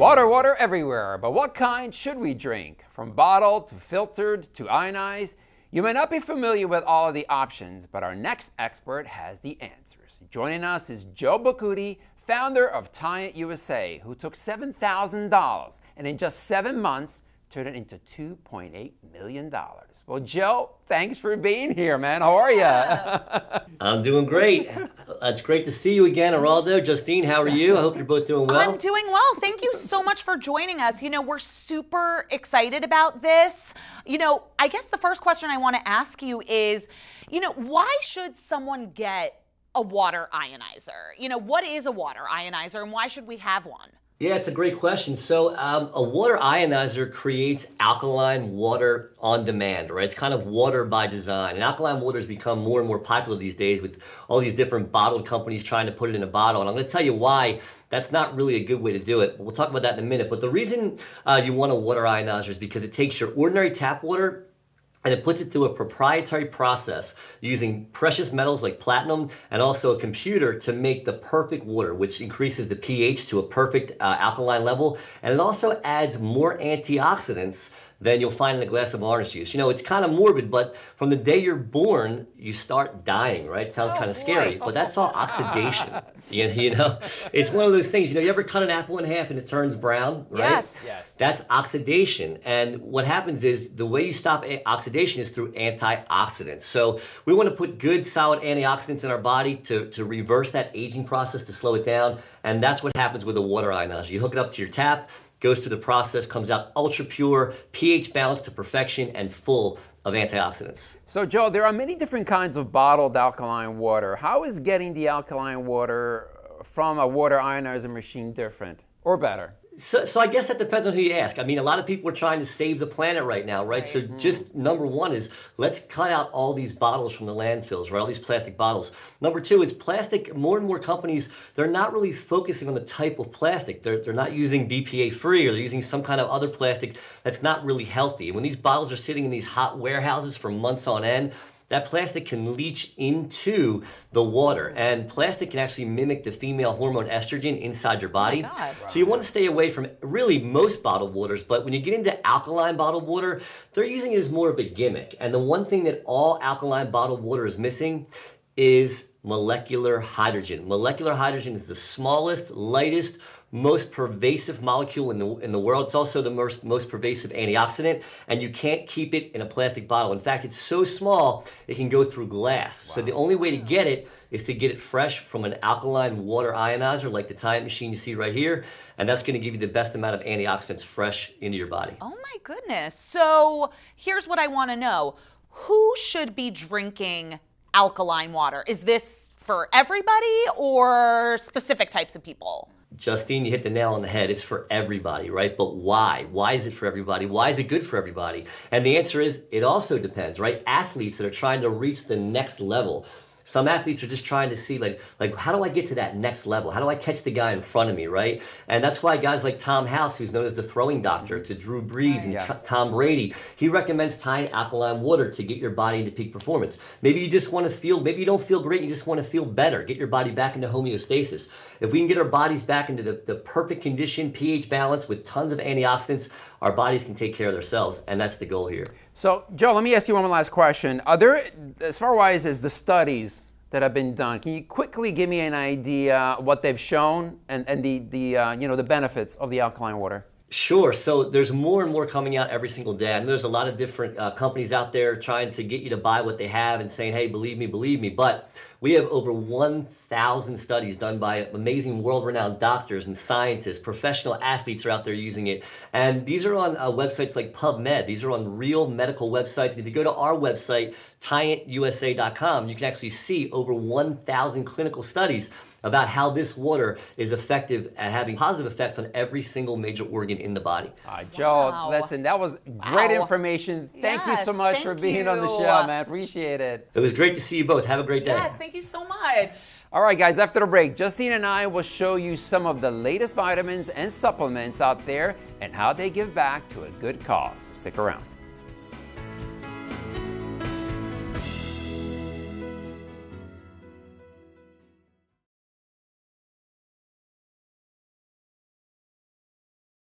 Water, water everywhere, but what kind should we drink? From bottled to filtered to ionized? You may not be familiar with all of the options, but our next expert has the answers. Joining us is Joe Boccuti, founder of Tyent USA, who took $7,000 and in just 7 months turned it into $2.8 million. Well, Joe, thanks for being here, man. How are you? I'm doing great. It's great to see you again, Eraldo. Justine, how are you? I hope you're both doing well. I'm doing well. Thank you so much for joining us. You know, we're super excited about this. You know, I guess the first question I want to ask you is, you know, why should someone get a water ionizer? You know, what is a water ionizer and why should we have one? Yeah, it's a great question. So a water ionizer creates alkaline water on demand, right? It's kind of water by design. And alkaline water has become more and more popular these days with all these different bottled companies trying to put it in a bottle. And I'm going to tell you why that's not really a good way to do it. We'll talk about that in a minute. But the reason you want a water ionizer is because it takes your ordinary tap water and it puts it through a proprietary process using precious metals like platinum and also a computer to make the perfect water, which increases the pH to a perfect alkaline level. And it also adds more antioxidants than you'll find in a glass of orange juice. You know, it's kind of morbid, but from the day you're born, you start dying, right? Sounds kind of scary, but that's all oxidation. You know, it's one of those things, you know, you ever cut an apple in half and it turns brown, right? Yes. That's oxidation. And what happens is the way you stop oxidation is through antioxidants. So we want to put good, solid antioxidants in our body to reverse that aging process, to slow it down. And that's what happens with a water ionizer. You hook it up to your tap, goes through the process, comes out ultra pure, pH balanced to perfection, and full of antioxidants. So, Joe, there are many different kinds of bottled alkaline water. How is getting the alkaline water from a water ionizer machine different or better? So I guess that depends on who you ask. I mean, a lot of people are trying to save the planet right now, right? So just number one is let's cut out all these bottles from the landfills, right? All these plastic bottles. Number two is plastic. More and more companies, they're not really focusing on the type of plastic. They're not using BPA free, or they're using some kind of other plastic that's not really healthy. When these bottles are sitting in these hot warehouses for months on end, that plastic can leach into the water, and plastic can actually mimic the female hormone estrogen inside your body. Oh my God. So you want to stay away from really most bottled waters, but when you get into alkaline bottled water, they're using it as more of a gimmick. And the one thing that all alkaline bottled water is missing is molecular hydrogen. Molecular hydrogen is the smallest, lightest, most pervasive molecule in the world. It's also the most pervasive antioxidant, and you can't keep it in a plastic bottle. In fact, it's so small it can go through glass. Wow. So the only way to get it is to get it fresh from an alkaline water ionizer like the Tyent machine you see right here, and that's going to give you the best amount of antioxidants fresh into your body. Oh my goodness. So here's what I want to know. Who should be drinking alkaline water? Is this for everybody or specific types of people? Justine, you hit the nail on the head. It's for everybody, right? But why? Why is it for everybody? Why is it good for everybody? And the answer is it also depends, right? Athletes that are trying to reach the next level. Some athletes are just trying to see, like, how do I get to that next level? How do I catch the guy in front of me, right? And that's why guys like Tom House, who's known as the throwing doctor, to Drew Brees and Tom Brady, he recommends Tyent alkaline water to get your body into peak performance. Maybe you just want to feel, maybe you don't feel great, you just want to feel better. Get your body back into homeostasis. If we can get our bodies back into the perfect condition, pH balance with tons of antioxidants, our bodies can take care of themselves, and that's the goal here. So, Joe, let me ask you one last question. Are there, as far as the studies that have been done, can you quickly give me an idea what they've shown and the benefits of the alkaline water? Sure. So there's more and more coming out every single day. And there's a lot of different companies out there trying to get you to buy what they have and saying, hey, believe me. But we have over 1,000 studies done by amazing world-renowned doctors and scientists. Professional athletes are out there using it. And these are on websites like PubMed. These are on real medical websites. And if you go to our website, TyentUSA.com, you can actually see over 1,000 clinical studies about how this water is effective at having positive effects on every single major organ in the body. Joe, listen, that was great information. Thank you so much for being on the show, man. Appreciate it. It was great to see you both. Have a great day. Yes, thank you so much. All right, guys, after the break, Justine and I will show you some of the latest vitamins and supplements out there and how they give back to a good cause. Stick around.